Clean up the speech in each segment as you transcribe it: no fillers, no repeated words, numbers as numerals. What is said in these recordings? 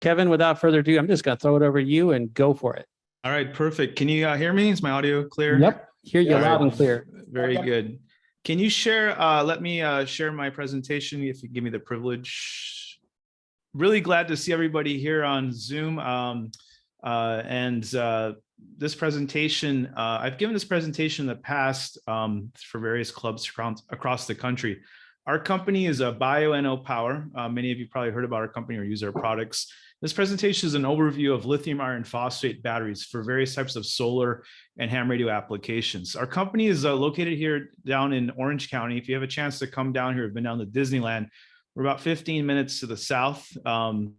Kevin, without further ado, I'm just going to throw it over to you and go for it. All right, perfect. Can you hear me? Is my audio clear? Yep, hear you loud and clear. Very good. Can you share, let me share my presentation if you give me the privilege. Really glad to see everybody here on Zoom. This presentation, I've given this presentation in the past for various clubs across the country. Our company is a Bioenno Power. Many of you probably heard about our company or use our products. This presentation is an overview of lithium iron phosphate batteries for various types of solar and ham radio applications. Our company is located here down in Orange County. If you have a chance to come down here, I've been down to Disneyland. We're about 15 minutes to the south of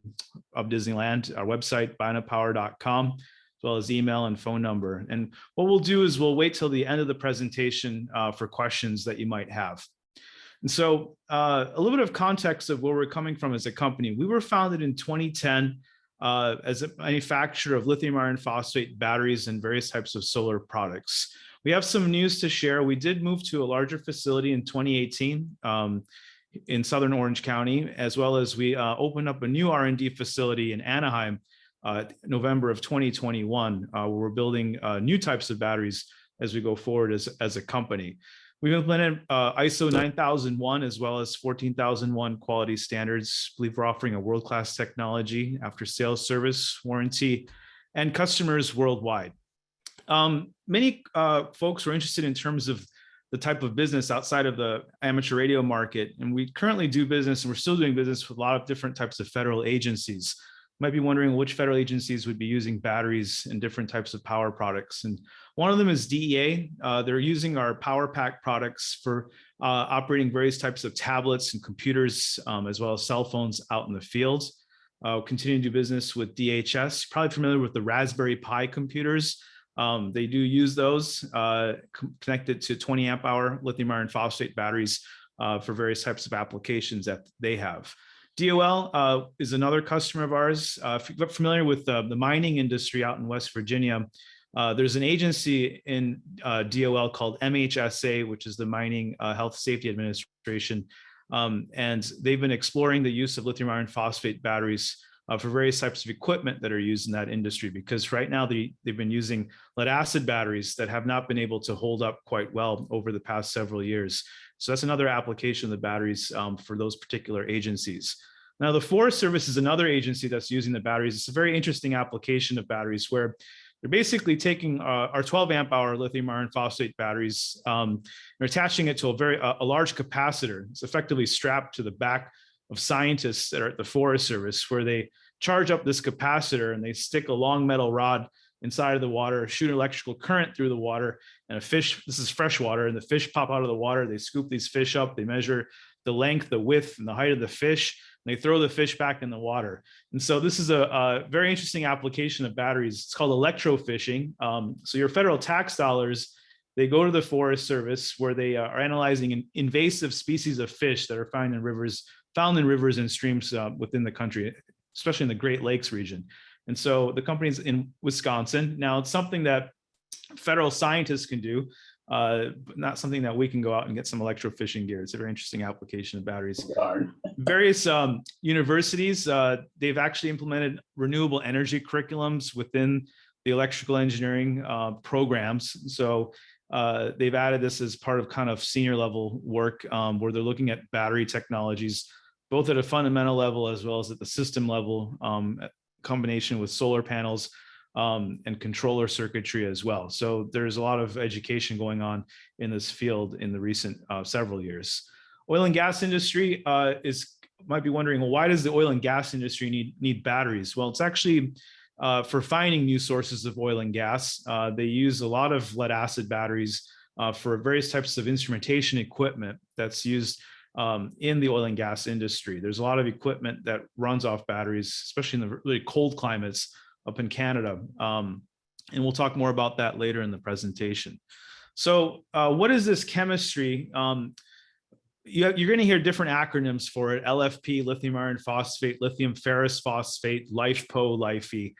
Disneyland. Our website, bioennopower.com, as well as email and phone number. And what we'll do is we'll wait till the end of the presentation for questions that you might have. And so a little bit of context of where we're coming from as a company. We were founded in 2010 as a manufacturer of lithium iron phosphate batteries and various types of solar products. We have some news to share. We did move to a larger facility in 2018 in Southern Orange County, as well as we opened up a new R&D facility in Anaheim, November of 2021, where we're building new types of batteries as we go forward as a company. We've implemented ISO 9001 as well as 14001 quality standards. I believe we're offering a world-class technology, after sales service, warranty, and customers worldwide. Many folks were interested in terms of the type of business outside of the amateur radio market. And we currently do business, and we're still doing business with a lot of different types of federal agencies. You might be wondering which federal agencies would be using batteries and different types of power products. And one of them is DEA. They're using our Power Pack products for operating various types of tablets and computers, as well as cell phones out in the field. Continue to do business with DHS. You're probably familiar with the Raspberry Pi computers. They do use those connected to 20 amp hour lithium iron phosphate batteries for various types of applications that they have. DOL is another customer of ours. If you're familiar with the mining industry out in West Virginia, there's an agency in DOL called MHSA, which is the Mining Health Safety Administration. And they've been exploring the use of lithium iron phosphate batteries for various types of equipment that are used in that industry, because right now they've been using lead acid batteries that have not been able to hold up quite well over the past several years. So that's another application of the batteries for those particular agencies. Now, the Forest Service is another agency that's using the batteries. It's a very interesting application of batteries where they're basically taking our 12 amp hour lithium iron phosphate batteries, they're attaching it to a large capacitor. It's effectively strapped to the back of scientists that are at the Forest Service, where they charge up this capacitor and they stick a long metal rod inside of the water, shoot electrical current through the water, and a fish, this is fresh water, and the fish pop out of the water. They scoop these fish up, they measure the length, the width, and the height of the fish, and they throw the fish back in the water. And so this is a very interesting application of batteries. It's called electrofishing. So your federal tax dollars, they go to the Forest Service, where they are analyzing invasive species of fish that are found in rivers and streams within the country, especially in the Great Lakes region. And so the company's in Wisconsin. Now, it's something that federal scientists can do, but not something that we can go out and get some electrofishing gear. It's a very interesting application of batteries. Various universities, they've actually implemented renewable energy curriculums within the electrical engineering programs. So they've added this as part of kind of senior level work, where they're looking at battery technologies, both at a fundamental level as well as at the system level, combination with solar panels and controller circuitry as well. So there's a lot of education going on in this field in the recent several years. Oil and gas industry might be wondering, well, why does the oil and gas industry need batteries? Well, it's actually for finding new sources of oil and gas. They use a lot of lead acid batteries for various types of instrumentation equipment that's used in the oil and gas industry. There's a lot of equipment that runs off batteries, especially in the really cold climates up in Canada. And we'll talk more about that later in the presentation. So what is this chemistry? You're going to hear different acronyms for it: LFP, lithium iron phosphate, lithium ferrous phosphate, LiFePO, LiFe.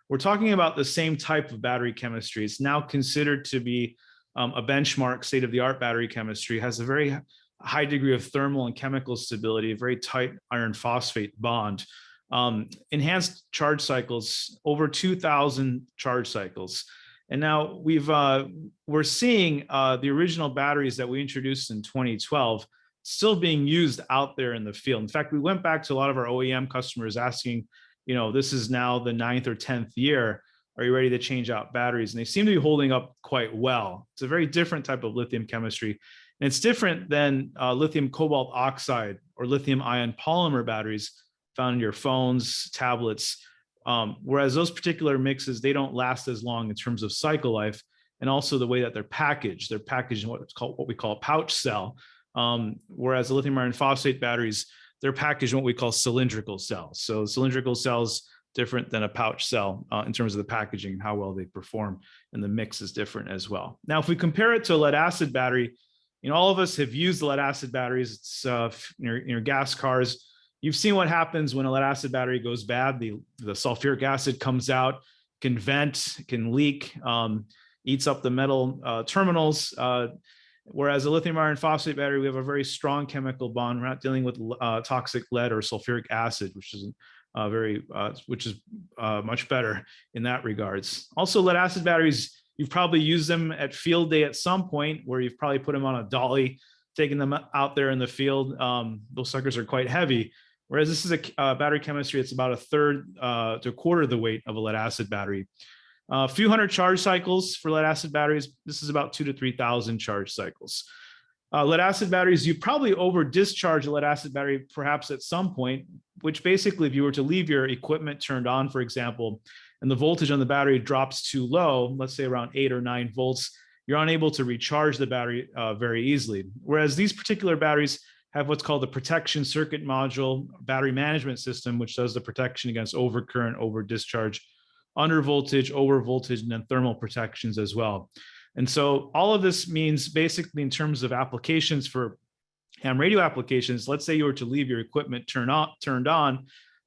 We're talking about the same type of battery chemistry. It's now considered to be a benchmark state-of-the-art battery chemistry. It has a very high degree of thermal and chemical stability, a very tight iron phosphate bond, enhanced charge cycles, over 2,000 charge cycles. And now we're seeing the original batteries that we introduced in 2012 still being used out there in the field. In fact, we went back to a lot of our OEM customers asking, this is now the 9th or 10th year. Are you ready to change out batteries? And they seem to be holding up quite well. It's a very different type of lithium chemistry. And it's different than lithium cobalt oxide or lithium ion polymer batteries found in your phones, tablets. Whereas those particular mixes, they don't last as long in terms of cycle life, and also the way that they're packaged. They're packaged in what we call a pouch cell. Whereas the lithium iron phosphate batteries, they're packaged in what we call cylindrical cells. So cylindrical cells different than a pouch cell in terms of the packaging and how well they perform, and the mix is different as well. Now, if we compare it to a lead acid battery, all of us have used lead acid batteries. It's in your gas cars. You've seen what happens when a lead acid battery goes bad. The sulfuric acid comes out, can vent, can leak, eats up the metal terminals. Whereas a lithium iron phosphate battery, we have a very strong chemical bond. We're not dealing with toxic lead or sulfuric acid, which is much better in that regards. Also, lead acid batteries, you've probably used them at field day at some point, where you've probably put them on a dolly, taken them out there in the field. Those suckers are quite heavy. Whereas this is a battery chemistry, it's about a third to a quarter of the weight of a lead acid battery. A few hundred charge cycles for lead acid batteries. This is about 2,000 to 3,000 charge cycles. Lead acid batteries, you probably over discharge a lead acid battery perhaps at some point, which basically, if you were to leave your equipment turned on, for example, and the voltage on the battery drops too low, let's say around 8 or 9 volts, you're unable to recharge the battery very easily. Whereas these particular batteries have what's called the protection circuit module battery management system, which does the protection against overcurrent, over discharge, under voltage, over voltage, and then thermal protections as well. And so all of this means basically, in terms of applications for ham radio applications, let's say you were to leave your equipment turned on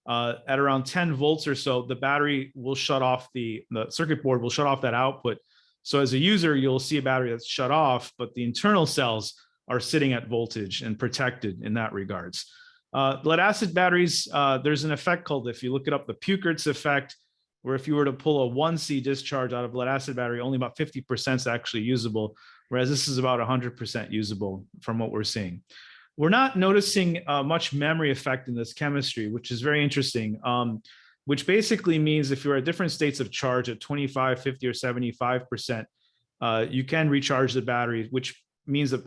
at around 10 volts or so, the battery will shut off, the circuit board will shut off that output. So as a user, you'll see a battery that's shut off, but the internal cells are sitting at voltage and protected in that regards. Lead acid batteries, there's an effect called, if you look it up, the Puchertz effect, where if you were to pull a 1C discharge out of lead acid battery, only about 50% is actually usable, whereas this is about 100% usable from what we're seeing. We're not noticing much memory effect in this chemistry, which is very interesting, which basically means if you're at different states of charge at 25, 50, or 75%, you can recharge the battery, which means that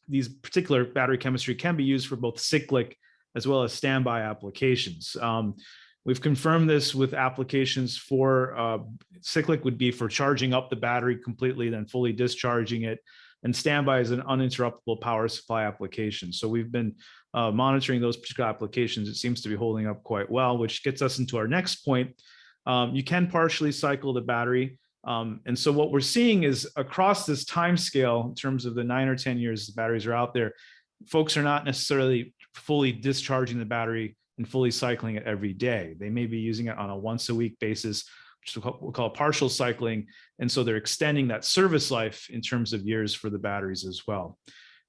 these particular battery chemistry can be used for both cyclic as well as standby applications. We've confirmed this with applications for cyclic would be for charging up the battery completely, then fully discharging it. And standby is an uninterruptible power supply application. So we've been monitoring those particular applications. It seems to be holding up quite well, which gets us into our next point. You can partially cycle the battery. And so what we're seeing is across this time scale, in terms of the 9 or 10 years the batteries are out there, folks are not necessarily fully discharging the battery and fully cycling it every day. They may be using it on a once a week basis, which we'll call partial cycling. And so they're extending that service life in terms of years for the batteries as well.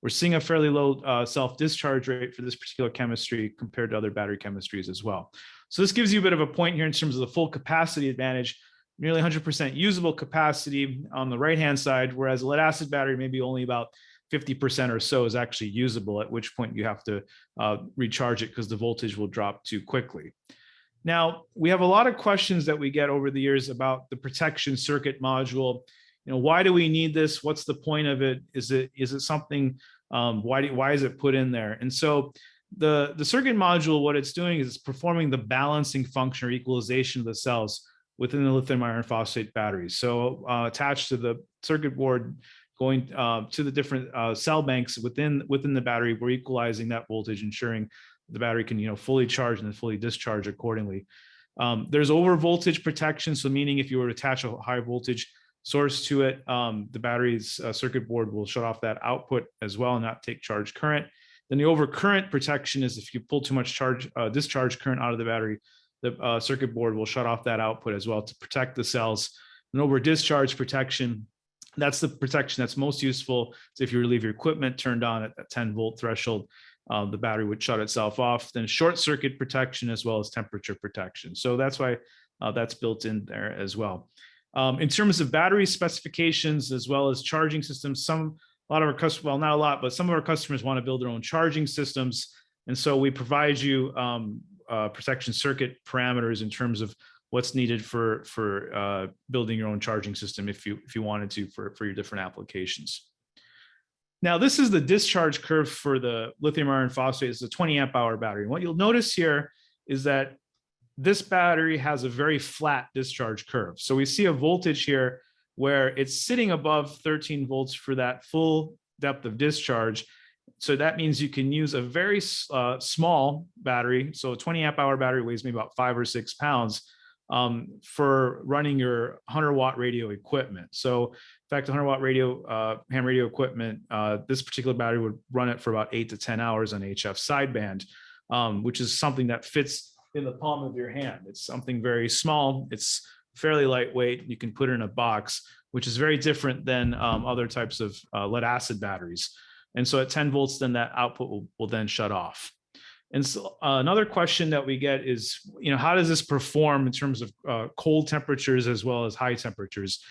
We're seeing a fairly low self-discharge rate for this particular chemistry compared to other battery chemistries as well. So this gives you a bit of a point here in terms of the full capacity advantage, nearly 100% usable capacity on the right-hand side, whereas a lead acid battery maybe only about 50% or so is actually usable, at which point you have to recharge it because the voltage will drop too quickly. Now, we have a lot of questions that we get over the years about the protection circuit module. Why do we need this? What's the point of it? Is it something, why is it put in there? And so the circuit module, what it's doing is it's performing the balancing function or equalization of the cells within the lithium iron phosphate batteries. So attached to the circuit board, going to the different cell banks within the battery, we're equalizing that voltage, ensuring the battery can fully charge and then fully discharge accordingly. There's over voltage protection, so meaning if you were to attach a high voltage source to it, the battery's circuit board will shut off that output as well and not take charge current. Then the overcurrent protection is if you pull too much discharge current out of the battery, the circuit board will shut off that output as well to protect the cells. And over discharge protection, that's the protection that's most useful. So if you leave your equipment turned on at that 10 volt threshold, the battery would shut itself off. Then short circuit protection as well as temperature protection. So that's why that's built in there as well. In terms of battery specifications as well as charging systems, a lot of our customers, well, not a lot, but some of our customers want to build their own charging systems. And so we provide you protection circuit parameters in terms of what's needed for building your own charging system if you wanted to for your different applications. Now, this is the discharge curve for the lithium iron phosphate. It's a 20 amp hour battery. And what you'll notice here is that this battery has a very flat discharge curve. So we see a voltage here where it's sitting above 13 volts for that full depth of discharge. So that means you can use a very small battery. So a 20 amp hour battery weighs maybe about 5 or 6 pounds for running your 100 watt radio equipment. So in fact, 100 watt radio, ham radio equipment, this particular battery would run it for about 8 to 10 hours on HF sideband, which is something that fits in the palm of your hand. It's something very small. It's fairly lightweight. You can put it in a box, which is very different than other types of lead acid batteries. And so at 10 volts, then that output will then shut off. And so another question that we get is, how does this perform in terms of cold temperatures as well as high temperatures?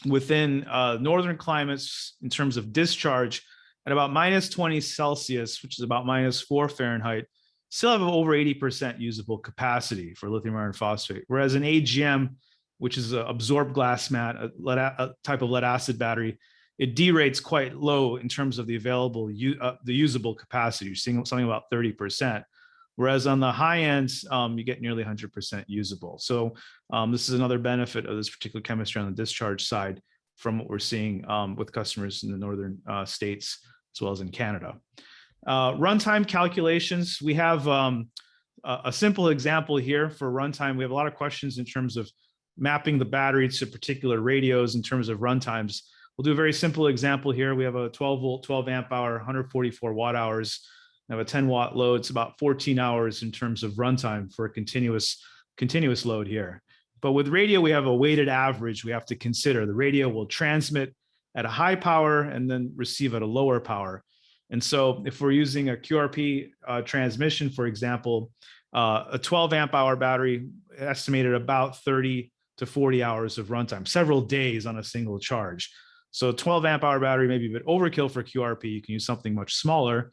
Within northern climates, in terms of discharge, at about minus 20 Celsius, which is about minus 4 Fahrenheit, still have over 80% usable capacity for lithium iron phosphate. Whereas an AGM, which is an absorbed glass mat, a type of lead acid battery, it derates quite low in terms of the available, the usable capacity. You're seeing something about 30%. Whereas on the high end, you get nearly 100% usable. So this is another benefit of this particular chemistry on the discharge side from what we're seeing with customers in the northern states as well as in Canada. Runtime calculations, we have a simple example here for runtime. We have a lot of questions in terms of mapping the battery to particular radios in terms of runtimes. We'll do a very simple example here. We have a 12 volt, 12 amp hour, 144 watt hours. I have a 10 watt load. It's about 14 hours in terms of runtime for a continuous load here. But with radio, we have a weighted average we have to consider. The radio will transmit at a high power and then receive at a lower power. And so if we're using a QRP transmission, for example, a 12 amp hour battery estimated about 30 to 40 hours of runtime, several days on a single charge. So 12 amp hour battery may be a bit overkill for QRP. You can use something much smaller.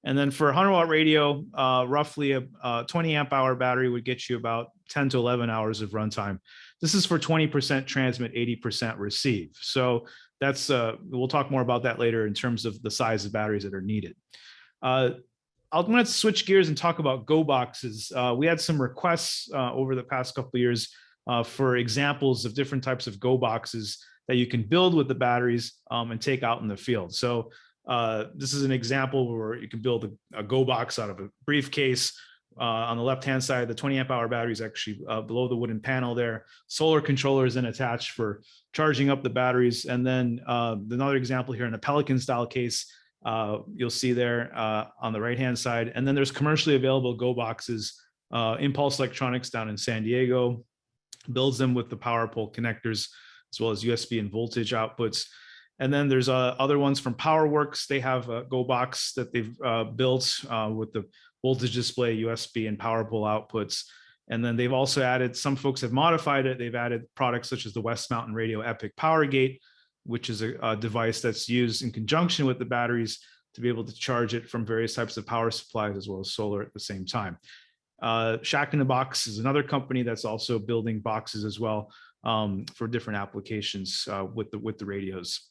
And then for a 100 watt radio, roughly a 20 amp hour battery would get you about 10 to 11 hours of runtime. This is for 20% transmit, 80% receive. So that's, we'll talk more about that later in terms of the size of batteries that are needed. I'm going to switch gears and talk about Go boxes. We had some requests over the past couple of years for examples of different types of Go boxes that you can build with the batteries and take out in the field. So this is an example where you can build a Go box out of a briefcase. On the left-hand side, the 20 amp hour battery is actually below the wooden panel there. Solar controller is then attached for charging up the batteries. And then another example here in a Pelican style case, you'll see there on the right-hand side. And then there's commercially available Go boxes. Impulse Electronics down in San Diego builds them with the power pole connectors as well as USB and voltage outputs. And then there's other ones from PowerWorks. They have a Go box that they've built with the voltage display, USB, and power pole outputs. And then they've also added, some folks have modified it. They've added products such as the West Mountain Radio Epic Power Gate, which is a device that's used in conjunction with the batteries to be able to charge it from various types of power supplies as well as solar at the same time. Shack in the Box is another company that's also building boxes as well for different applications with the radios.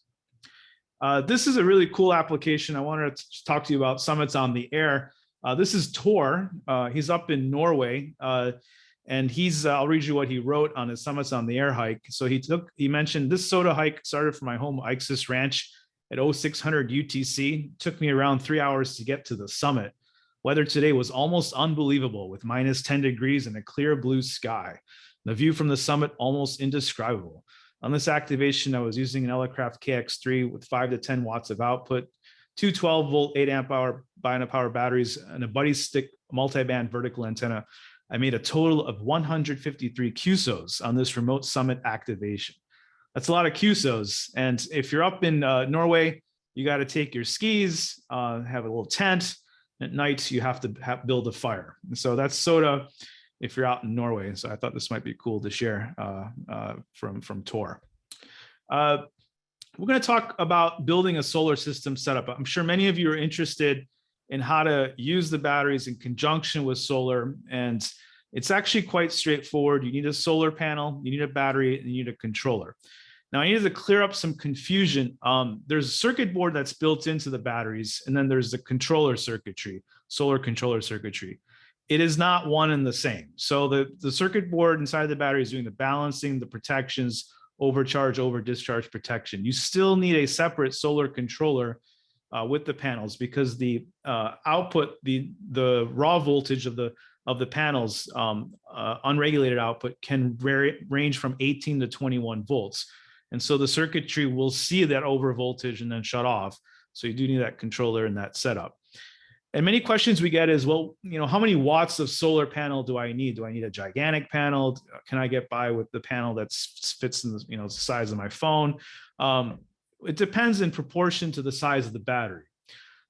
This is a really cool application. I wanted to talk to you about Summits on the Air. This is Tor. He's up in Norway, and I'll read you what he wrote on his Summits on the Air hike. So he mentioned this soda hike started from my home Ixis Ranch at 0600 UTC. Took me around 3 hours to get to the summit. Weather today was almost unbelievable with minus 10 degrees and a clear blue sky. The view from the summit almost indescribable. On this activation, I was using an Elecraft KX3 with 5 to 10 watts of output, two 12 volt, 8 amp hour Bioenno power batteries, and a buddy stick multi-band vertical antenna. I made a total of 153 QSOs on this remote summit activation. That's a lot of QSOs. And if you're up in Norway, you got to take your skis, have a little tent. At night, you have to build a fire. And so that's SOTA if you're out in Norway. So I thought this might be cool to share from Tor. We're going to talk about building a solar system setup. I'm sure many of you are interested in how to use the batteries in conjunction with solar. And it's actually quite straightforward. You need a solar panel, you need a battery, and you need a controller. Now, I needed to clear up some confusion. There's a circuit board that's built into the batteries, and then there's the controller circuitry, solar controller circuitry. It is not one and the same. So the circuit board inside the battery is doing the balancing, the protections, overcharge, over discharge protection. You still need a separate solar controller with the panels, because the output, the raw voltage of the panels, unregulated output, can range from 18 to 21 volts. And so the circuitry will see that over voltage and then shut off. So you do need that controller in that setup. And many questions we get is, well, how many watts of solar panel do I need? Do I need a gigantic panel? Can I get by with the panel that fits in the size of my phone? It depends in proportion to the size of the battery.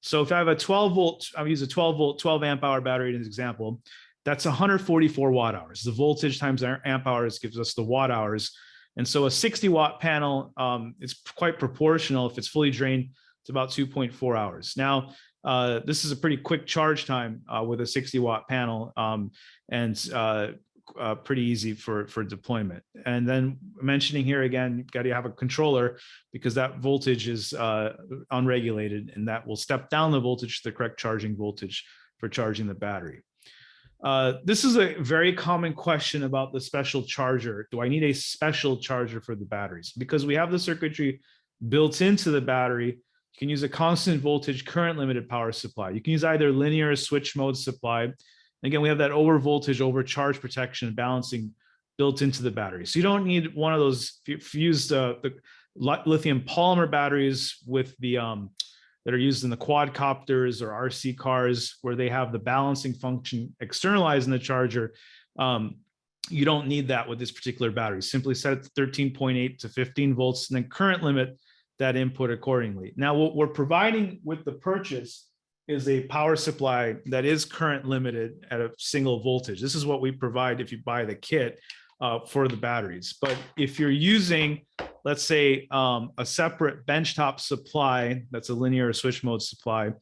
So if I have a 12 volt, I'll use a 12 volt, 12 amp hour battery as an example, that's 144 watt hours. The voltage times amp hours gives us the watt hours. And so a 60 watt panel, it's quite proportional. If it's fully drained, it's about 2.4 hours. Now, this is a pretty quick charge time with a 60 watt panel, and pretty easy for deployment. And then mentioning here again, you've got to have a controller, because that voltage is unregulated, and that will step down the voltage to the correct charging voltage for charging the battery. This is a very common question about the special charger. Do I need a special charger for the batteries? Because we have the circuitry built into the battery, you can use a constant voltage current limited power supply. You can use either linear or switch mode supply. And again, we have that over voltage, overcharge protection and balancing built into the battery. So you don't need one of those fused the lithium polymer batteries with the that are used in the quadcopters or RC cars, where they have the balancing function externalized in the charger. You don't need that with this particular battery. Simply set it to 13.8 to 15 volts, and then current limit that input accordingly. Now, what we're providing with the purchase is a power supply that is current limited at a single voltage. This is what we provide if you buy the kit for the batteries. But if you're using, let's say, a separate benchtop supply that's a linear or switch mode supply,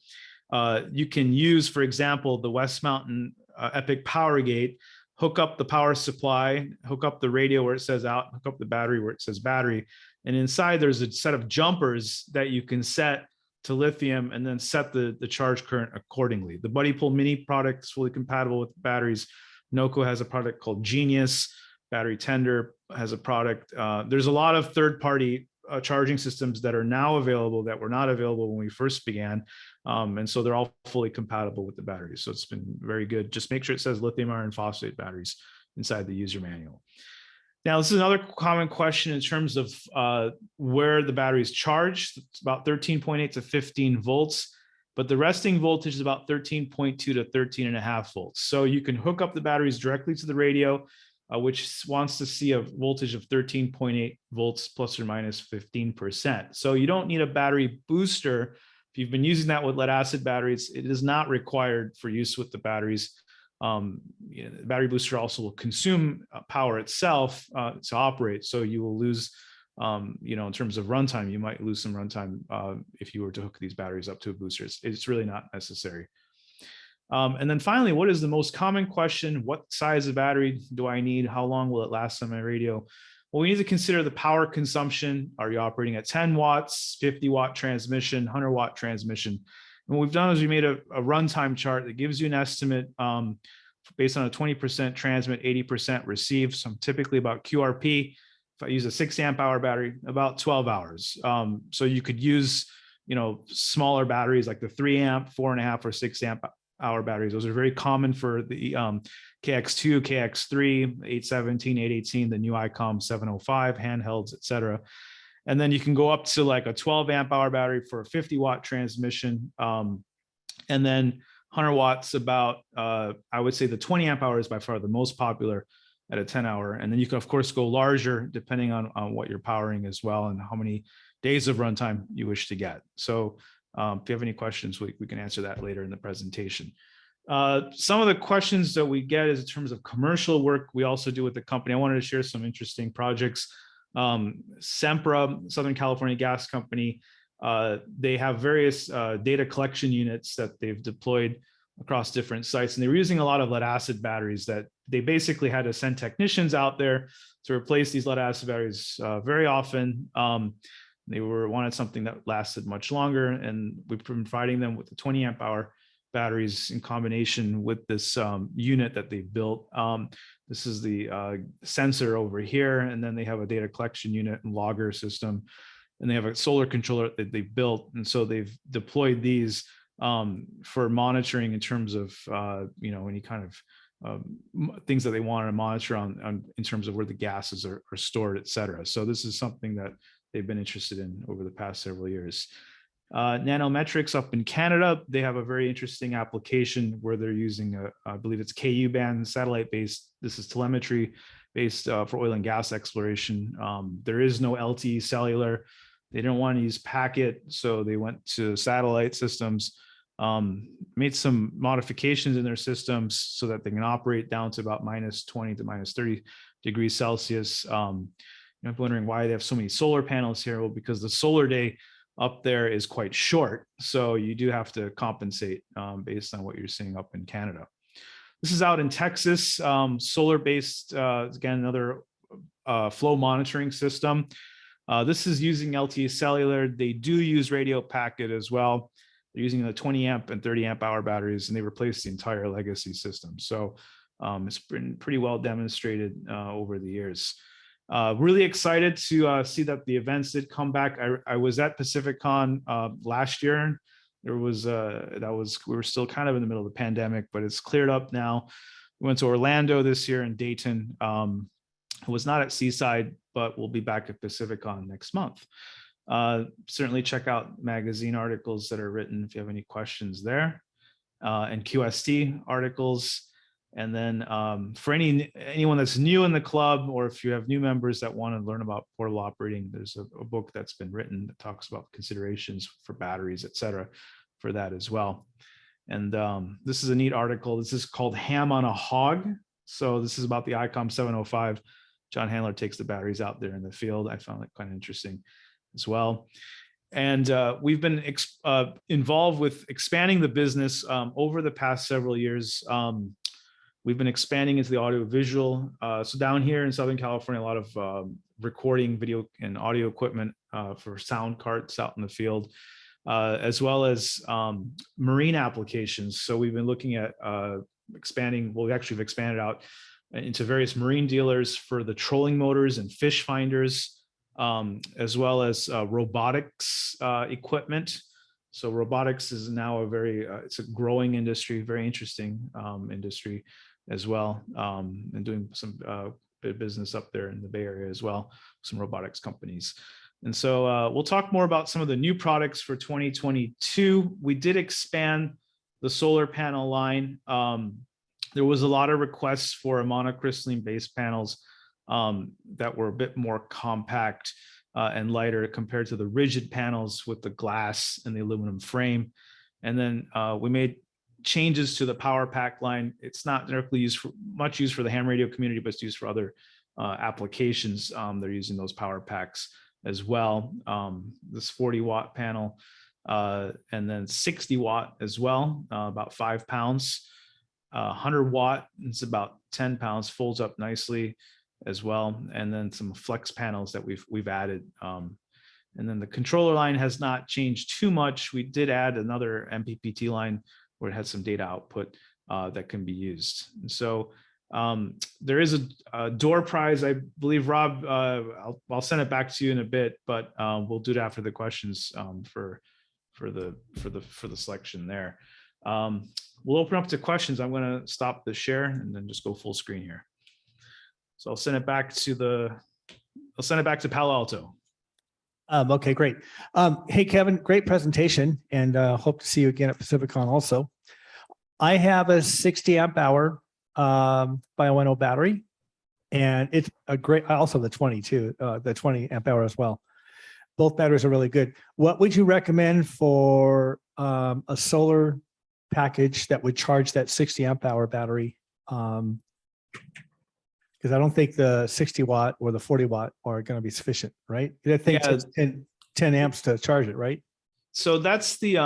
you can use, for example, the West Mountain Epic Power Gate, hook up the power supply, hook up the radio where it says out, hook up the battery where it says battery. And inside there's a set of jumpers that you can set to lithium, and then set the charge current accordingly. The Buddy Pull Mini product is fully compatible with batteries. Noco has a product called Genius. Battery Tender has a product. There's a lot of third-party charging systems that are now available that were not available when we first began. And so they're all fully compatible with the batteries. So it's been very good. Just make sure it says lithium iron phosphate batteries inside the user manual. Now, this is another common question in terms of where the battery is charged. It's about 13.8 to 15 volts, but the resting voltage is about 13.2 to 13.5 volts. So you can hook up the batteries directly to the radio, which wants to see a voltage of 13.8 volts plus or minus 15%. So you don't need a battery booster. If you've been using that with lead acid batteries, it is not required for use with the batteries. The battery booster also will consume power itself to operate. So you will lose, in terms of runtime, you might lose some runtime if you were to hook these batteries up to a booster. It's really not necessary. And then finally, what is the most common question? What size of battery do I need? How long will it last on my radio? Well, we need to consider the power consumption. Are you operating at 10 watts, 50 watt transmission, 100 watt transmission? And what we've done is we made a runtime chart that gives you an estimate based on a 20% transmit, 80% receive. So I'm typically about QRP. If I use a 6 amp hour battery, about 12 hours. So you could use, smaller batteries like the 3 amp, 4.5 or 6 amp hour batteries. Those are very common for the KX2, KX3, 817, 818, the new ICOM 705, handhelds, et cetera. And then you can go up to like a 12 amp hour battery for a 50 watt transmission. And then 100 watts about, I would say the 20 amp hour is by far the most popular at a 10 hour. And then you can of course go larger depending on what you're powering as well and how many days of runtime you wish to get. So if you have any questions, we can answer that later in the presentation. Some of the questions that we get is in terms of commercial work we also do with the company. I wanted to share some interesting projects. Sempra, Southern California Gas Company, they have various data collection units that they've deployed across different sites. And they were using a lot of lead acid batteries that they basically had to send technicians out there to replace these lead acid batteries very often. They wanted something that lasted much longer, and we've been providing them with the 20 amp hour batteries in combination with this unit that they built. This is the sensor over here, and then they have a data collection unit and logger system, and they have a solar controller that they built. And so they've deployed these for monitoring in terms of any kind of things that they want to monitor on in terms of where the gases are stored, et cetera. So this is something that they've been interested in over the past several years. Nanometrics up in Canada, they have a very interesting application where they're using I believe it's KU band satellite based. This is telemetry based for oil and gas exploration. There is no LTE cellular. They didn't want to use packet, so they went to satellite systems, made some modifications in their systems so that they can operate down to about -20 to -30 degrees Celsius. I'm wondering why they have so many solar panels here. Well, because the solar day up there is quite short, so you do have to compensate based on what you're seeing up in Canada. This is out in Texas, solar-based, again, another flow monitoring system. This is using LTE cellular. They do use radio packet as well. They're using the 20 amp and 30 amp hour batteries, and they replaced the entire legacy system. So it's been pretty well demonstrated over the years. Really excited to see that the events did come back. I was at PacificCon last year. We were still kind of in the middle of the pandemic, but it's cleared up now. We went to Orlando this year and Dayton. I was not at Seaside, but we'll be back at PacificCon next month. Certainly check out magazine articles that are written if you have any questions there, and QST articles. And then for anyone that's new in the club, or if you have new members that want to learn about portable operating, there's a book that's been written that talks about considerations for batteries, et cetera, for that as well. And this is a neat article. This is called Ham on a Hog. So this is about the ICOM 705. John Handler takes the batteries out there in the field. I found that kind of interesting as well. And we've been involved with expanding the business over the past several years. We've been expanding into the audio-visual. So down here in Southern California, a lot of recording, video, and audio equipment for sound carts out in the field, as well as marine applications. So we've been looking at expanding. Well, we actually have expanded out into various marine dealers for the trolling motors and fish finders, as well as robotics equipment. So robotics is now it's a growing industry, very interesting industry as well, and doing some bit of business up there in the Bay Area as well, some robotics companies. And so we'll talk more about some of the new products for 2022. We did expand the solar panel line. There was a lot of requests for monocrystalline base panels that were a bit more compact and lighter compared to the rigid panels with the glass and the aluminum frame. And then we made changes to the power pack line. It's not directly much used for the ham radio community, but it's used for other applications. They're using those power packs as well. This 40-watt panel, and then 60-watt as well, about 5 pounds. 100-watt, it's about 10 pounds, folds up nicely as well. And then some flex panels that we've added. And then the controller line has not changed too much. We did add another MPPT line where it has some data output that can be used. And so there is a door prize, I believe, Rob. I'll send it back to you in a bit, but we'll do it after the questions for the selection there. We'll open up to questions. I'm going to stop the share and then just go full screen here. So I'll send it back to Palo Alto. Okay, great. Hey, Kevin, great presentation, and hope to see you again at PacificCon also. I have a 60 amp hour Bioenno battery, and it's a great, also the 20 too, the 20 amp hour as well. Both batteries are really good. What would you recommend for a solar package that would charge that 60 amp hour battery? Because I don't think the 60 watt or the 40 watt are going to be sufficient, right? I think Yeah. it's 10 amps to charge it, right? So that's the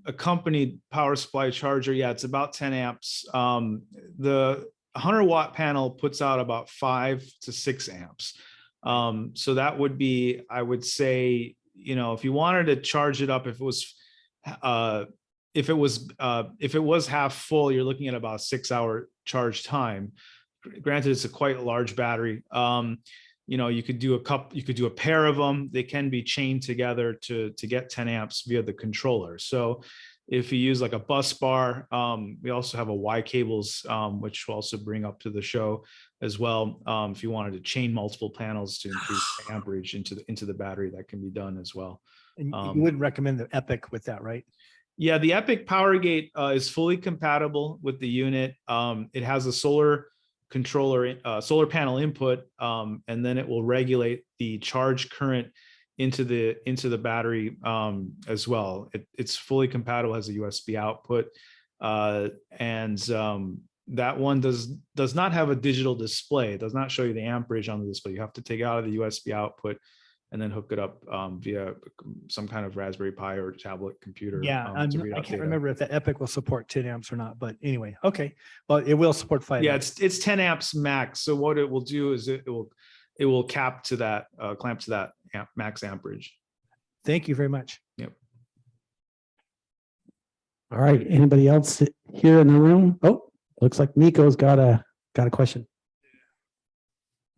accompanied power supply charger. Yeah, it's about 10 amps. The 100-watt panel puts out about 5 to 6 amps. So that would be, I would say, if you wanted to charge it up, if it was half full, you're looking at about a 6-hour charge time. Granted, it's a quite large battery. You could do a pair of them. They can be chained together to get 10 amps via the controller. So if you use like a bus bar, we also have a Y cables, which we'll also bring up to the show as well. If you wanted to chain multiple panels to increase amperage into the battery, that can be done as well. And you wouldn't recommend the Epic with that, right? Yeah, the Epic PowerGate is fully compatible with the unit. It has a solar controller, solar panel input, and then it will regulate the charge current into the battery as well. It's fully compatible, has a USB output, and that one does not have a digital display. It does not show you the amperage on the display. You have to take it out of the USB output and then hook it up via some kind of Raspberry Pi or tablet computer. Yeah, to I read out can't data. remember if the Epic will support 10 amps or not, but anyway, okay. Well, it will support 5 Yeah, amps. it's 10 amps max. So what it will do is it will cap to that, clamp to that max amperage. Thank you very much. Yep. All right. Anybody else here in the room? Oh, looks like Nico's got a question.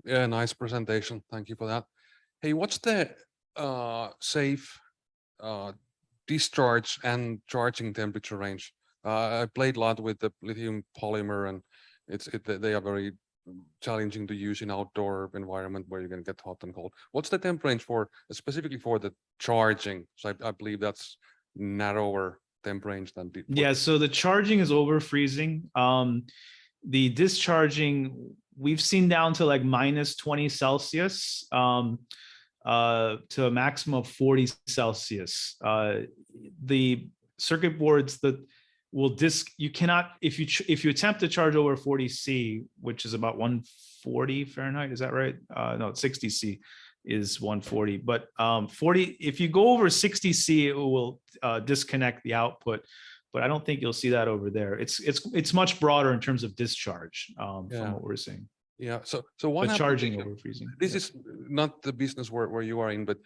Yeah, nice presentation. Thank you for that. Hey, what's the safe discharge and charging temperature range? I played a lot with the lithium polymer, and they are very challenging to use in outdoor environment where you can get hot and cold. What's the temp range for specifically for the charging? So I believe that's narrower temp range than Yeah, so the charging is over freezing. The discharging, we've seen down to like minus 20 Celsius. To a maximum of 40 Celsius. The circuit boards that will you cannot, if you attempt to charge over 40 C, which is about 140 Fahrenheit, is that right? No, 60 C is 140, but 40, if you go over 60 C, it will disconnect the output. But I don't think you'll see that over there. It's much broader in terms of discharge from what we're seeing. Yeah. So one charging over freezing. This is not the business where you are in, but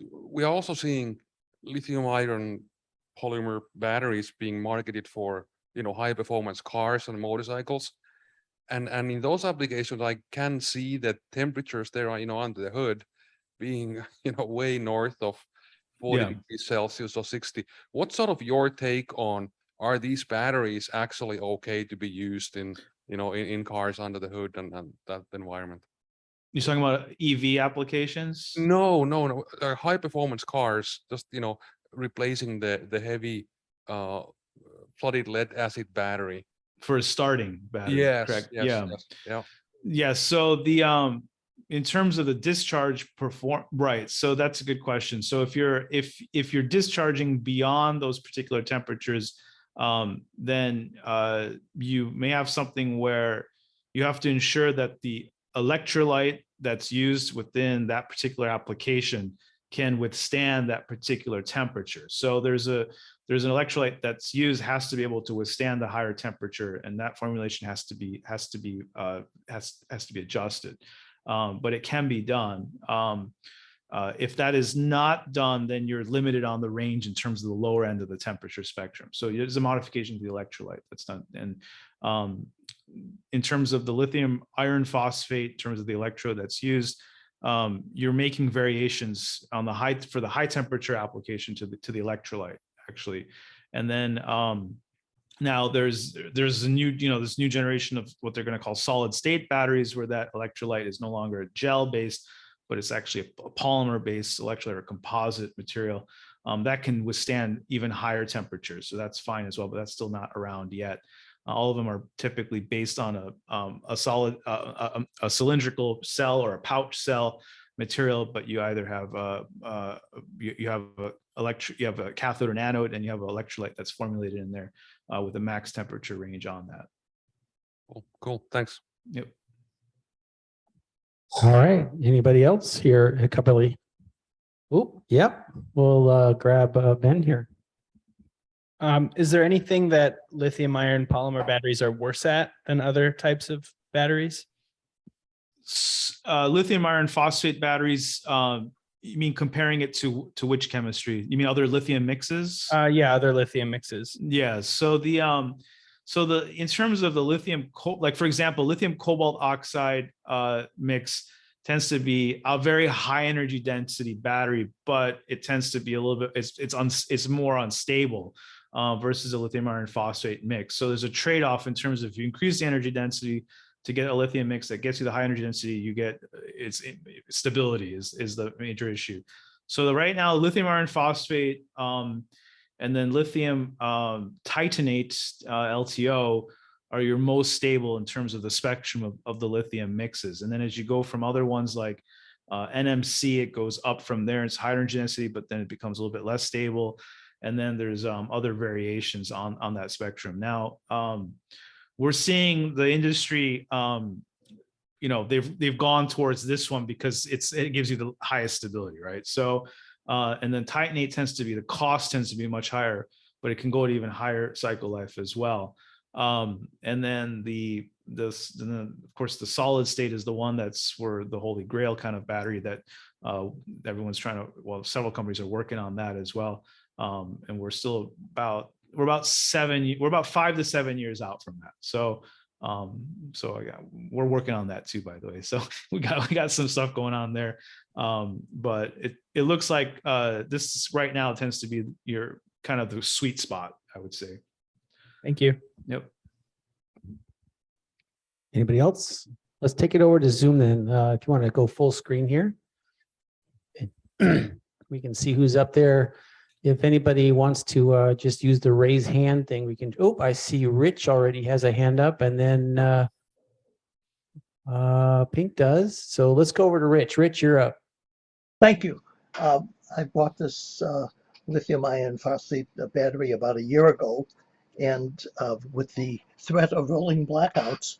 we are also seeing lithium iron polymer batteries being marketed for high performance cars and motorcycles, and in those applications I can see that temperatures there are under the hood being way north of 40 degrees Celsius or 60. What's sort of your take on, are these batteries actually okay to be used in cars under the hood and that environment? You're talking about EV applications? No. High performance cars, just replacing the heavy flooded lead acid battery For a starting battery. Yes, correct? yes, Yeah. yeah. So the in terms of the discharge right. So that's a good question. So if you're discharging beyond those particular temperatures, then you may have something where you have to ensure that the electrolyte that's used within that particular application can withstand that particular temperature. So there's an electrolyte that's used, has to be able to withstand the higher temperature, and that formulation has to be adjusted. But it can be done. If that is not done, then you're limited on the range in terms of the lower end of the temperature spectrum. So there's a modification to the electrolyte that's done. And in terms of the lithium iron phosphate, in terms of the electrode that's used, you're making variations on for the high temperature application to the electrolyte actually. And then now there's a new, this new generation of what they're going to call solid state batteries, where that electrolyte is no longer a gel based, but it's actually a polymer based electrolyte or composite material that can withstand even higher temperatures. So that's fine as well, but that's still not around yet. All of them are typically based on a solid, a cylindrical cell or a pouch cell material, but you either have you have a cathode or anode, and you have an electrolyte that's formulated in there with a max temperature range on that. Cool. Thanks. Yep. All right. Anybody else here? A couple of. Oh, yep. We'll grab Ben here. Is there anything that lithium ion polymer batteries are worse at than other types of batteries? Lithium iron phosphate batteries. You mean comparing it to which chemistry? You mean other lithium mixes? Yeah, other lithium mixes. Yeah. So the in terms of the lithium, like for example, lithium cobalt oxide mix tends to be a very high energy density battery, but it tends to be a little bit, it's more unstable versus a lithium iron phosphate mix. So there's a trade-off in terms of if you increase the energy density to get a lithium mix that gets you the high energy density, you get stability is the major issue. So right now, lithium iron phosphate and then lithium titanate, LTO, are your most stable in terms of the spectrum of the lithium mixes. And then as you go from other ones like NMC, it goes up from there. It's higher energy density, but then it becomes a little bit less stable. And then there's other variations on that spectrum. Now, we're seeing the industry, they've gone towards this one because it gives you the highest stability, right? So, and then titanate the cost tends to be much higher, but it can go to even higher cycle life as well. And then of course, the solid state is the one that's where the holy grail kind of battery that everyone's several companies are working on that as well. And we're about 5 to 7 years out from that. So we're working on that too, by the way. So we got some stuff going on there. But it looks like this right now tends to be your kind of the sweet spot, I would say. Thank you. Yep. Anybody else? Let's take it over to Zoom then. If you want to go full screen here, we can see who's up there. If anybody wants to just use the raise hand thing, we can. Oh, I see Rich already has a hand up, and then Pink does. So let's go over to Rich. Rich, you're up. Thank you. I bought this lithium iron phosphate battery about a year ago, and with the threat of rolling blackouts,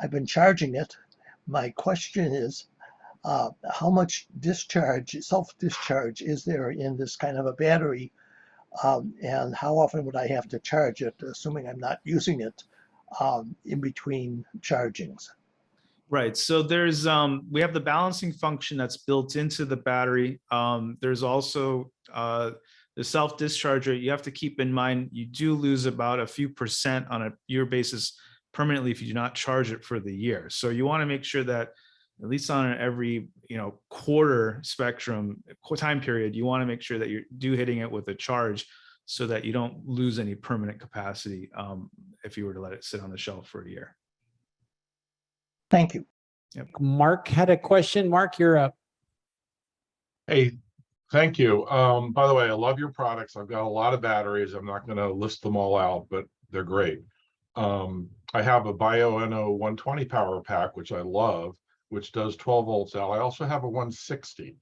I've been charging it. My question is, how much self-discharge is there in this kind of a battery, and how often would I have to charge it, assuming I'm not using it in between chargings? Right. So there's we have the balancing function that's built into the battery. There's also the self-discharge rate. You have to keep in mind you do lose about a few percent on a year basis permanently if you do not charge it for the year. So you want to make sure that at least on every quarter spectrum time period, you want to make sure that you're hitting it with a charge so that you don't lose any permanent capacity if you were to let it sit on the shelf for a year. Thank you. Yep. Mark had a question. Mark, you're up. Hey, thank you. By the way, I love your products. I've got a lot of batteries. I'm not going to list them all out, but they're great. I have a Bioenno 120 power pack, which I love, which does 12 volts out. I also have a 160.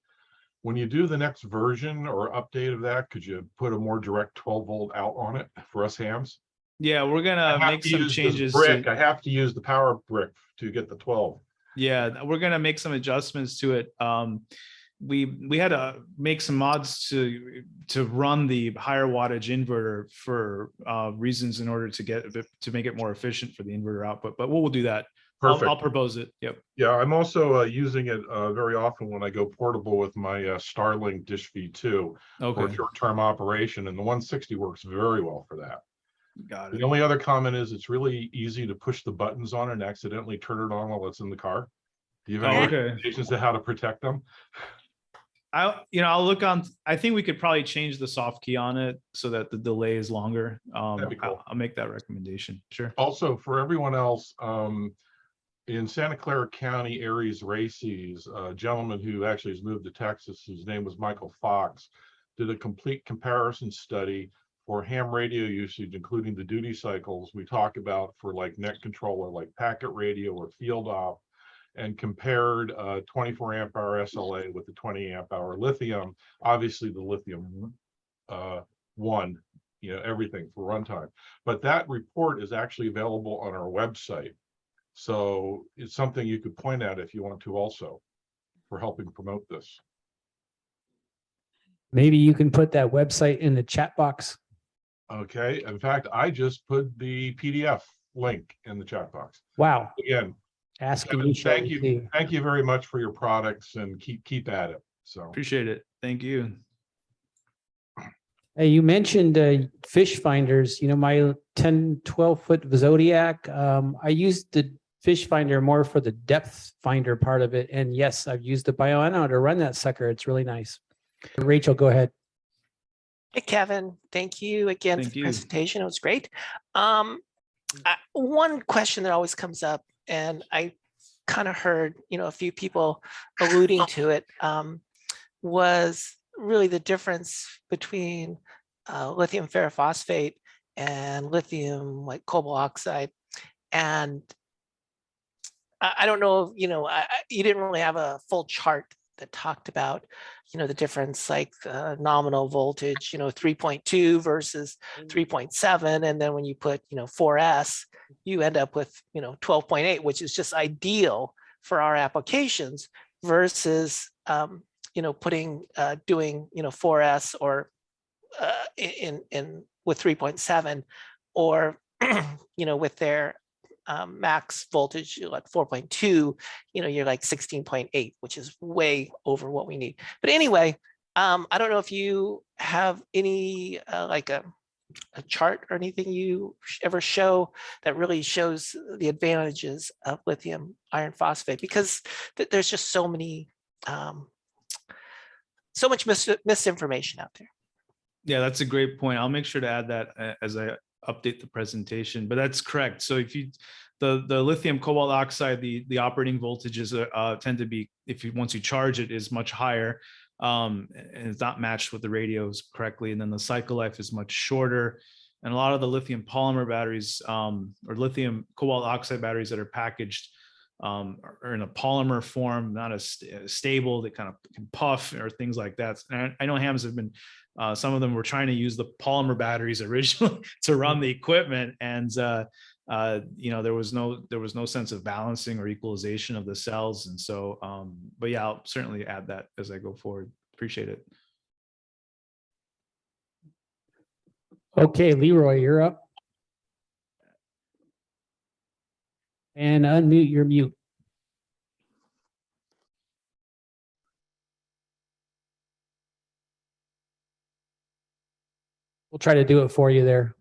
When you do the next version or update of that, could you put a more direct 12 volt out on it for us hams? Yeah, we're gonna make some changes. I have to use the power brick to get the 12. Yeah, we're gonna make some adjustments to it. We had to make some mods to run the higher wattage inverter for reasons in order to make it more efficient for the inverter output. But we'll do that. Perfect. I'll propose it. Yep. Yeah, I'm also using it very often when I go portable with my Starlink Dish V2 for short-term operation, and the 160 works very well for that. Got it. The only other comment is it's really easy to push the buttons on and accidentally turn it on while it's in the car. Do you have any recommendations to how to protect them? I'll look on. I think we could probably change the soft key on it so that the delay is longer. That'd be cool. I'll make that recommendation. Sure. Also, for everyone else, in Santa Clara County, Aries Races, a gentleman who actually has moved to Texas, whose name was Michael Fox, did a complete comparison study for ham radio usage, including the duty cycles we talk about for like net controller, like packet radio or field op. and compared 24 amp hour SLA with the 20 amp hour lithium. Obviously, the lithium won, everything for runtime. But that report is actually available on our website. So it's something you could point at if you want to also for helping promote this. Maybe you can put that website in the chat box. Okay. In fact, I just put the PDF link in the chat box. Wow. Again, Ask and Kevin, you shall thank you. receive. Thank you very much for your products and keep at it. So Appreciate it. Thank you. Hey, you mentioned fish finders. My 10, 12-foot Zodiac. I used the fish finder more for the depth finder part of it. And yes, I've used the Bioenno to run that sucker. It's really nice. Rachel, go ahead. Hey, Kevin, thank you again Thank for the you. presentation. It was great. One question that always comes up, and I kind of heard, a few people alluding to it, was really the difference between lithium ferrophosphate and lithium like cobalt oxide. And I don't know, you didn't really have a full chart that talked about, the difference, like nominal voltage, 3.2 versus 3.7. And then when you put, 4S, you end up with, 12.8, which is just ideal for our applications versus, doing, 4S or in with 3.7 or, with their max voltage like 4.2, you're like 16.8, which is way over what we need. But anyway, I don't know if you have any like a chart or anything you ever show that really shows the advantages of lithium iron phosphate, because there's just so much misinformation out there. Yeah, that's a great point. I'll make sure to add that as I update the presentation, but that's correct. So if you, the lithium cobalt oxide, the operating voltages tend to be, once you charge it, is much higher, and it's not matched with the radios correctly. And then the cycle life is much shorter. And a lot of the lithium polymer batteries, or lithium cobalt oxide batteries that are packaged are in a polymer form, not as stable. They kind of can puff or things like that. And I know hams have been, some of them were trying to use the polymer batteries originally to run the equipment, and there was no sense of balancing or equalization of the cells. And so, but yeah, I'll certainly add that as I go forward. Appreciate it. Okay, Leroy, you're up. And unmute your mute. We'll try to do it for you there.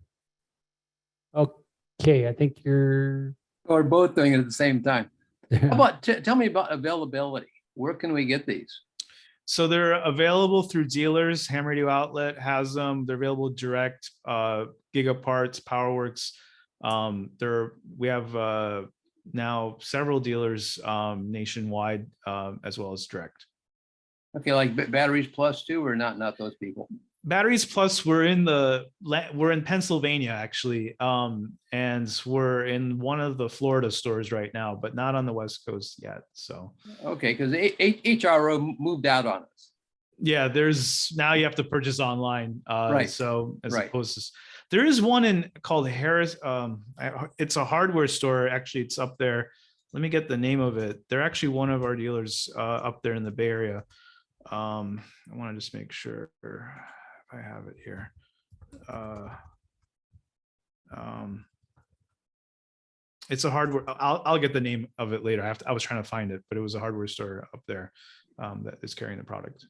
Okay, I think you're. Or both doing it at the same time. How about, tell me about availability. Where can we get these? So they're available through dealers. Ham Radio Outlet has them. They're available direct. Gigaparts, PowerWorks. We have now several dealers nationwide, as well as direct. Okay, like Batteries Plus too, or not those people? Batteries Plus, we're in Pennsylvania actually, and we're in one of the Florida stores right now, but not on the West Coast yet. So okay, because HRO moved out on us. Yeah, now you have to purchase online. Right. So as Right. opposed to, there is one called Harris. It's a hardware store. Actually, it's up there. Let me get the name of it. They're actually one of our dealers up there in the Bay Area. I want to just make sure if I have it here. It's a hardware. I'll get the name of it later. I was trying to find it, but it was a hardware store up there that is carrying the product.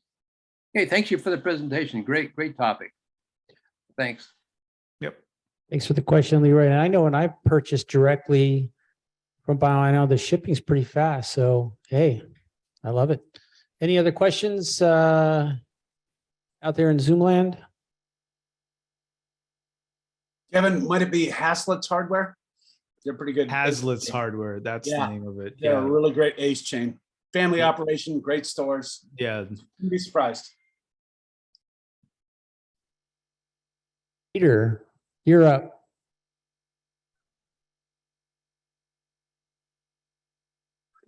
Okay, thank you for the presentation. Great topic. Thanks. Yep. Thanks for the question, Leroy. And I know when I purchased directly from Bioenno, the shipping's pretty fast. So, hey, I love it. Any other questions out there in Zoom land? Kevin, might it be Haslett's hardware? They're pretty good. Hazlitt's hardware. That's Yeah. the name of it. They're Yeah. a really great ace chain. Family Yeah. operation, great stores. Yeah. You'd be surprised. Peter, you're up.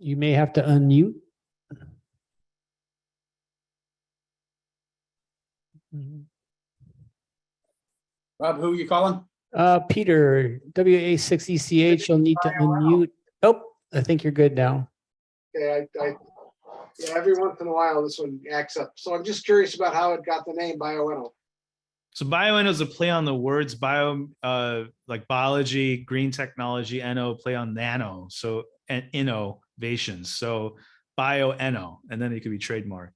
You may have to unmute. Rob, who are you calling? Peter, WA6ECH, you'll need to unmute. Oh, I think you're good now. Okay, yeah, every once in a while this one acts up. So I'm just curious about how it got the name Bioenno. So Bioenno is a play on the words bio, like biology, green technology, NO, play on nano. So and innovations. So Bioenno, and then it could be trademarked.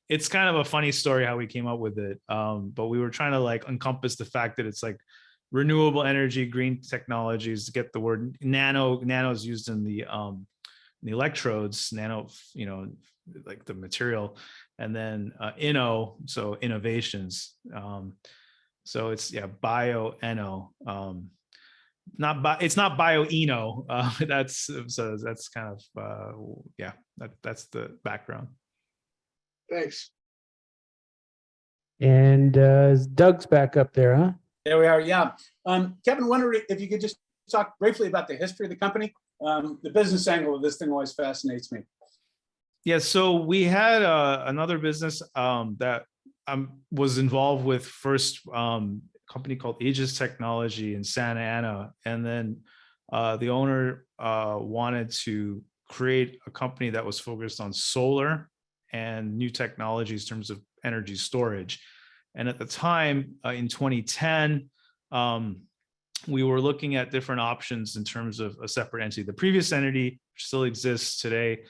It's kind of a funny story how we came up with it. But we were trying to like encompass the fact that it's like renewable energy, green technologies, to get the word nano. Nano is used in the electrodes, nano, like the material, and then so innovations. So it's Bioenno. It's not Bioenno. That's kind of that's the background. Thanks. And Doug's back up there, huh? There we are. Yeah. Kevin, wondering if you could just talk briefly about the history of the company. The business angle of this thing always fascinates me. Yeah, so we had another business that was involved with first company called Aegis Technology in Santa Ana, and then the owner wanted to create a company that was focused on solar and new technologies in terms of energy storage. And at the time, in 2010, we were looking at different options in terms of a separate entity. The previous entity still exists today.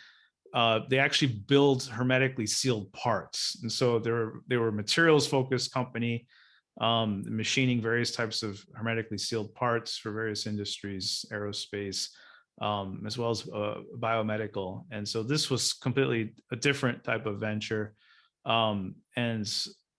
They actually build hermetically sealed parts. And so they were materials focused company, machining various types of hermetically sealed parts for various industries, aerospace, as well as biomedical. And so this was completely a different type of venture. And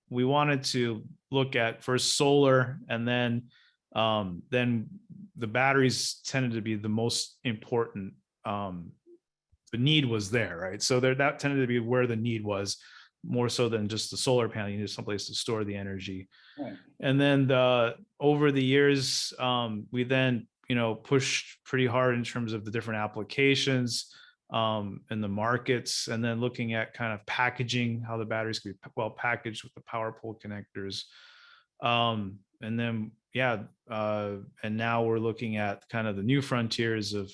we wanted to look at first solar, and then the batteries tended to be the most important. The need was there, right? So that tended to be where the need was, more so than just the solar panel. You need someplace to store the energy. Right. And then over the years, we then pushed pretty hard in terms of the different applications and the markets, and then looking at kind of packaging, how the batteries could be well packaged with the power pole connectors. And then and now we're looking at kind of the new frontiers of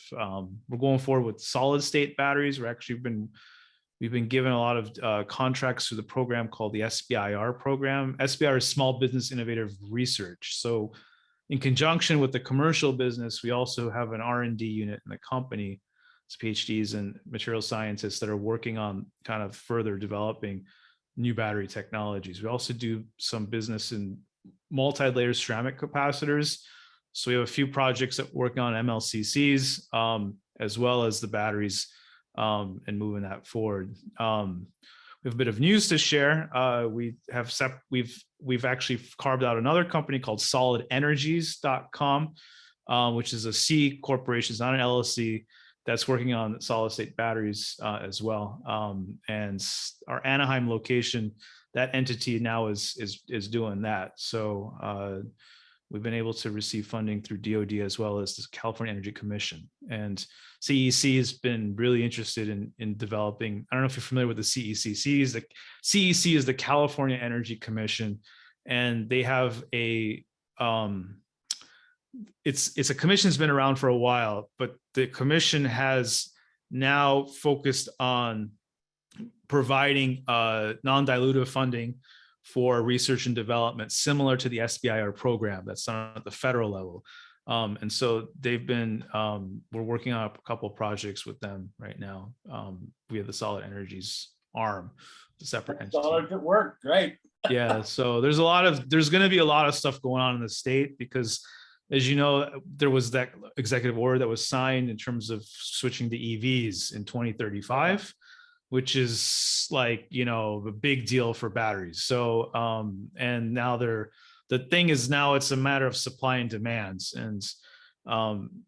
we're going forward with solid state batteries. We've been given a lot of contracts through the program called the SBIR program. SBIR is Small Business Innovative Research. So in conjunction with the commercial business, we also have an R&D unit in the company. It's PhDs and material scientists that are working on kind of further developing new battery technologies. We also do some business in multi-layer ceramic capacitors. So we have a few projects that work on MLCCs, as well as the batteries, and moving that forward. We have a bit of news to share. We've actually carved out another company called SolidEnergies.com, which is a C corporation, it's not an LLC, that's working on solid state batteries as well. And our Anaheim location, that entity now is doing that. So we've been able to receive funding through DoD as well as the California Energy Commission. And CEC has been really interested in developing. I don't know if you're familiar with the CECCs. The CEC is the California Energy Commission, and they have a it's a commission that's been around for a while, but the commission has now focused on providing non-dilutive funding for research and development, similar to the SBIR program that's done at the federal level. And so they've been, we're working on a couple of projects with them right now. We have the Solid Energies arm, the separate entity. Solid at work, great. Yeah, so there's going to be a lot of stuff going on in the state because, as you know, there was that executive order that was signed in terms of switching to EVs in 2035, which is like, a big deal for batteries. So, and now the thing is now it's a matter of supply and demands, and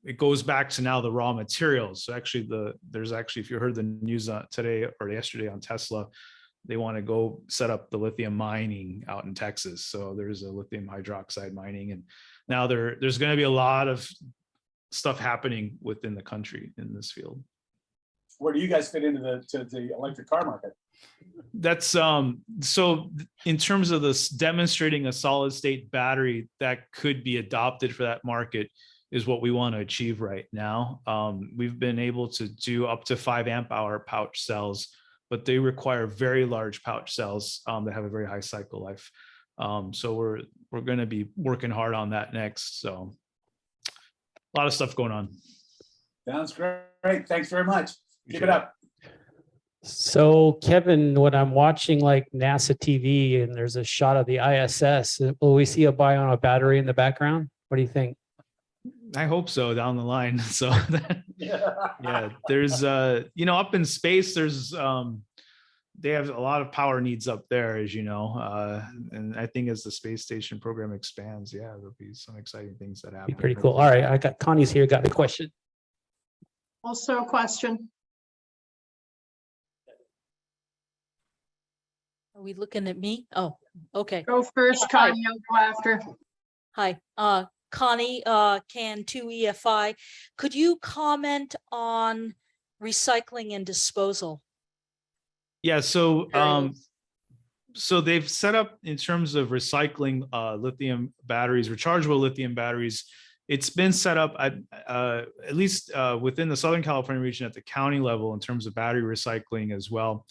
it goes back to now the raw materials. So actually there's actually, if you heard the news today or yesterday on Tesla, they want to go set up the lithium mining out in Texas. So there's a lithium hydroxide mining, and now there's going to be a lot of stuff happening within the country in this field. where do you guys fit into the electric car market? That's so in terms of this demonstrating a solid state battery that could be adopted for that market is what we want to achieve right now. We've been able to do up to 5 amp hour pouch cells, but they require very large pouch cells that have a very high cycle life. So we're going to be working hard on that next. So a lot of stuff going on. Sounds great. Thanks very much. Keep it up. So Kevin, when I'm watching like NASA TV and there's a shot of the ISS, will we see a Bioenno battery in the background? What do you think? I hope so down the line. So yeah, there's up in space, there's they have a lot of power needs up there, as you know. And I think as the space station program expands, yeah, there'll be some exciting things that happen. Be pretty cool. All right, I got Connie's here, got a question. Also a question. Are we looking at me? Oh, okay. Go first, Connie, I'll go after. Hi, Connie, CAN 2 EFI. Could you comment on recycling and disposal? Yeah, so so they've set up in terms of recycling lithium batteries, rechargeable lithium batteries. It's been set up at least within the Southern California region at the county level in terms of battery recycling as well.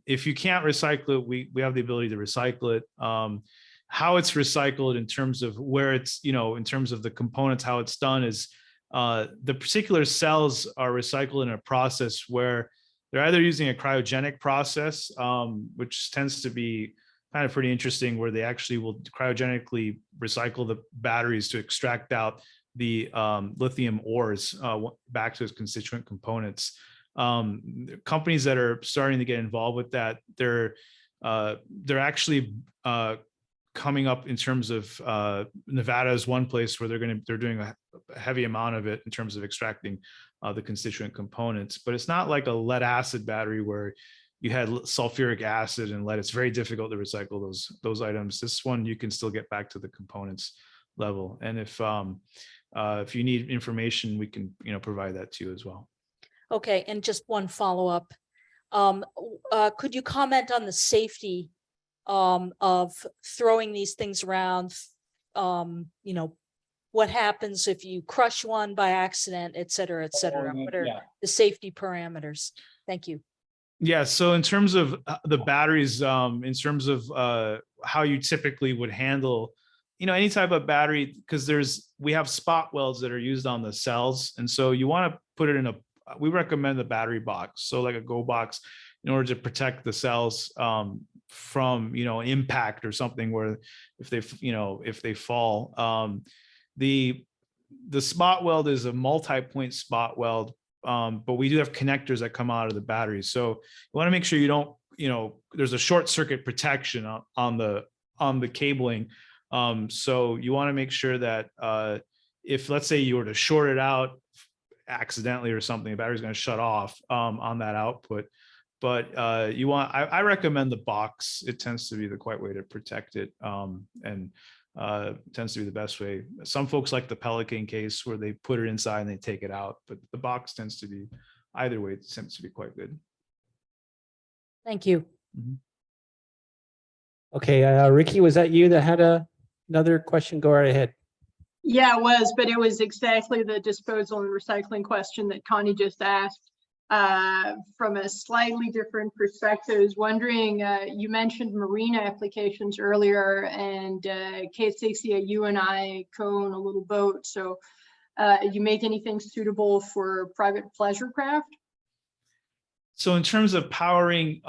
If you can't recycle it, we have the ability to recycle it. How it's recycled in terms of where it's, in terms of the components, how it's done is the particular cells are recycled in a process where they're either using a cryogenic process, which tends to be kind of pretty interesting, where they actually will cryogenically recycle the batteries to extract out the lithium ores back to its constituent components. Companies that are starting to get involved with that, they're actually coming up in terms of Nevada is one place where they're doing a heavy amount of it in terms of extracting the constituent components. But it's not like a lead acid battery where you had sulfuric acid and lead. It's very difficult to recycle those items. This one you can still get back to the components level. And if you need information, we can provide that to you as well. Okay, and just one follow-up. Could you comment on the safety of throwing these things around? What happens if you crush one by accident, et cetera, et cetera? What are the safety parameters? Thank you. Yeah, so in terms of the batteries, in terms of how you typically would handle, any type of battery, because we have spot welds that are used on the cells. And so you want to put it we recommend the battery box. So like a go box, in order to protect the cells from, impact or something where if they fall. The spot weld is a multi-point spot weld, but we do have connectors that come out of the battery. So you want to make sure you don't, there's a short circuit protection on the cabling. So you want to make sure that if, let's say, you were to short it out accidentally or something, the battery's going to shut off on that output. But I recommend the box. It tends to be the quiet way to protect it, and tends to be the best way. Some folks like the Pelican case where they put it inside and they take it out, but the box tends to be, either way, it tends to be quite good. Thank you. Mm-hmm. Okay, Ricky, was that you that had another question? Go right ahead. Yeah, it was, but it was exactly the disposal and recycling question that Connie just asked. From a slightly different perspective, I was wondering, you mentioned marine applications earlier, and Kate Stacey, you and I co-own a little boat. So you make anything suitable for private pleasure craft? So in terms of powering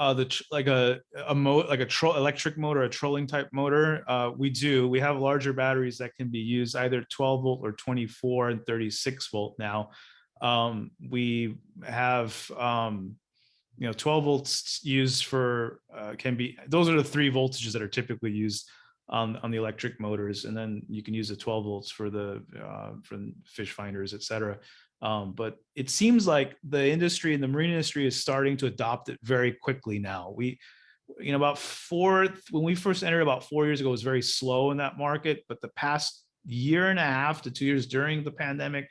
like a electric motor, a trolling type motor, we have larger batteries that can be used either 12 volt or 24 and 36 volt now. We have 12 volts used for those are the 3 voltages that are typically used on the electric motors, and then you can use the 12 volts for the fish finders, et cetera. But it seems like the industry and the marine industry is starting to adopt it very quickly now. When we first entered about 4 years ago, it was very slow in that market, but the past year and a half to 2 years during the pandemic,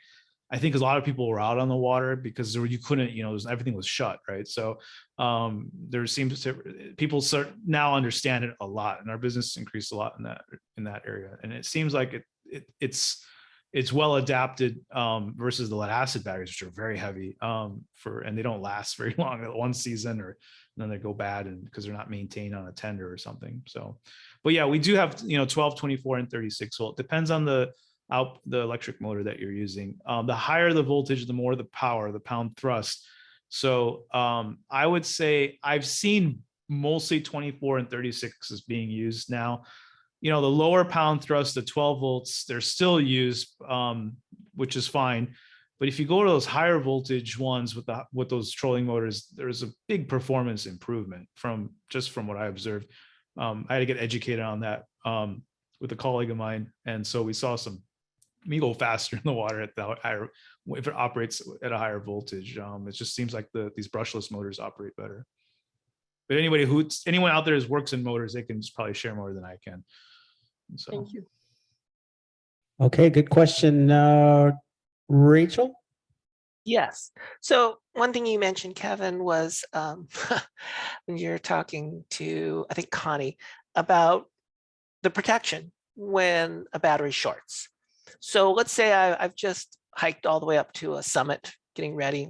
I think a lot of people were out on the water because you couldn't, everything was shut, right? So there seems to people now understand it a lot, and our business increased a lot in that area. And it seems like it's well adapted versus the lead acid batteries, which are very heavy and they don't last very long, one season, or then they go bad and because they're not maintained on a tender or something. So, but yeah, we do have 12, 24, and 36 volt. Depends on the electric motor that you're using. The higher the voltage, the more the power, the pound thrust. So I would say I've seen mostly 24 and 36 is being used now. The lower pound thrust, the 12 volts, they're still used, which is fine. But if you go to those higher voltage ones with those trolling motors, there's a big performance improvement from what I observed. I had to get educated on that with a colleague of mine, and so we saw me go faster in the water at the higher if it operates at a higher voltage. It just seems like these brushless motors operate better. But anyone out there who works in motors, they can just probably share more than I can. So. Thank you. Okay, good question. Rachel? Yes. So one thing you mentioned, Kevin, was when you're talking to, I think, Connie, about the protection when a battery shorts. So let's say I've just hiked all the way up to a summit getting ready,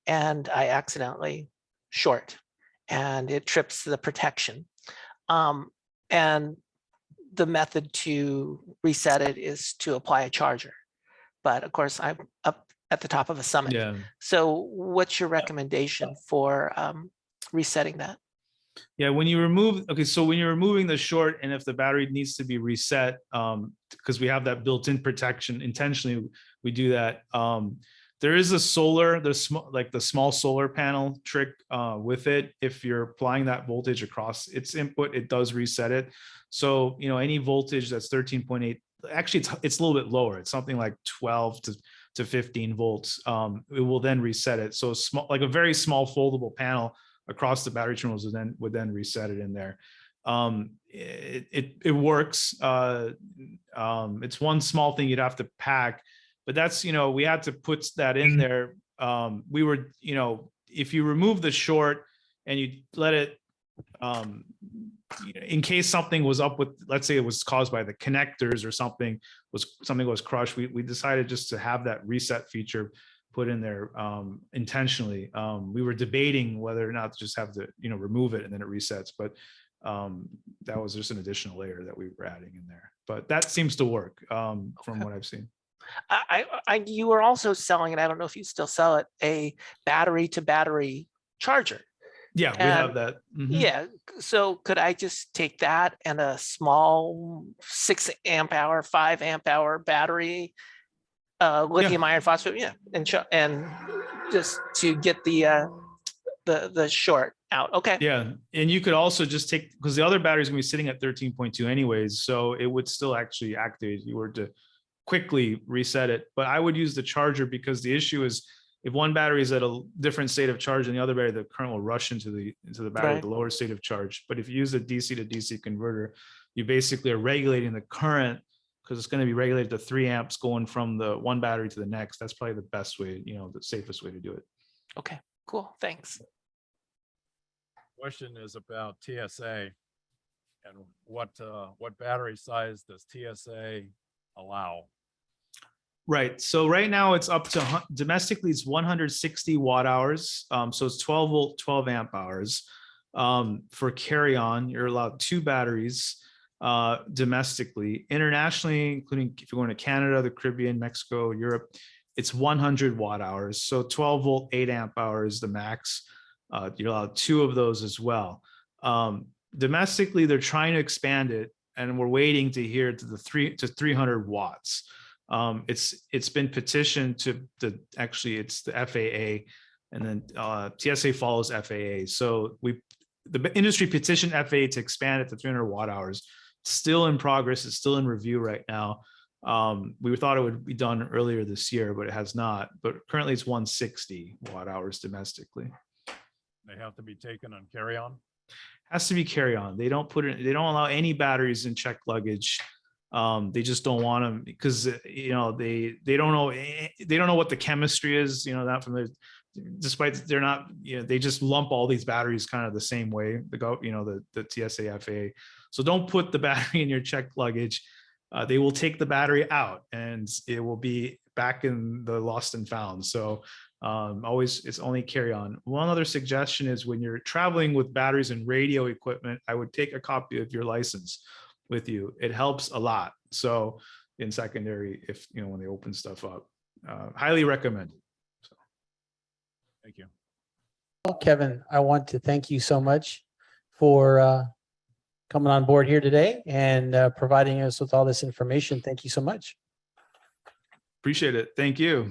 and I accidentally short and it trips the protection. And the method to reset it is to apply a charger. But of course, I'm up at the top of a summit. Yeah. So what's your recommendation for resetting that? Yeah, when you're removing the short, and if the battery needs to be reset, because we have that built-in protection, intentionally we do that. There is a the small solar panel trick with it. If you're applying that voltage across its input, it does reset it. So any voltage that's 13.8, actually it's a little bit lower. It's something like 12 to 15 volts. It will then reset it. So like a very small foldable panel across the battery terminals would then reset it in there. It works. It's one small thing you'd have to pack, but that's, we had to put that in there. We were, if you remove the short and you let it, in case something was up with, let's say it was caused by the connectors or something was crushed, we decided just to have that reset feature put in there intentionally. We were debating whether or not to just have to, remove it and then it resets, but that was just an additional layer that we were adding in there. But that seems to work from what I've seen. You were also selling, and I don't know if you still sell it, a battery to battery charger. Yeah, we have that. Mm-hmm. Yeah. So could I just take that and a small 6 amp hour, 5 amp hour battery, lithium iron phosphate, and just to get the short out. Okay. Yeah, and you could also just take, because the other battery is going to be sitting at 13.2 anyways, so it would still actually activate if you were to quickly reset it. But I would use the charger, because the issue is if one battery is at a different state of charge than the other battery, the current will rush into the battery at the lower state of charge. But if you use a DC to DC converter, you basically are regulating the current, because it's going to be regulated to 3 amps going from the one battery to the next. That's probably the best way, the safest way to do it. Okay, cool. Thanks. Question is about TSA and what battery size does TSA allow? Right. So right now it's up to domestically it's 160 watt hours. So it's 12 volt, 12 amp hours. For carry on, you're allowed 2 batteries domestically. Internationally, including if you're going to Canada, the Caribbean, Mexico, Europe, it's 100 watt hours. So 12 volt, 8 amp hours, the max. You're allowed 2 of those as well. Domestically, they're trying to expand it, and we're waiting to hear to 300 watts. It's been petitioned to actually it's the FAA, and then TSA follows FAA. So the industry petitioned FAA to expand it to 300 watt hours. Still in progress. It's still in review right now. We thought it would be done earlier this year, but it has not. But currently it's 160 watt hours domestically. They have to be taken on carry-on? Has to be carry-on. They don't allow any batteries in checked luggage. They just don't want them because you know they don't know what the chemistry is. You know that from the, despite they're not, you know, they just lump all these batteries kind of the same way. The TSA FAA. So don't put the battery in your checked luggage. They will take the battery out and it will be back in the lost and found. So always, it's only carry on. One other suggestion is when you're traveling with batteries and radio equipment, I would take a copy of your license with you. It helps a lot. So in secondary, if you know, when they open stuff up, highly recommend. So Thank you. Well, Kevin, I want to thank you so much for coming on board here today and providing us with all this information. Thank you so much. Appreciate it. Thank you.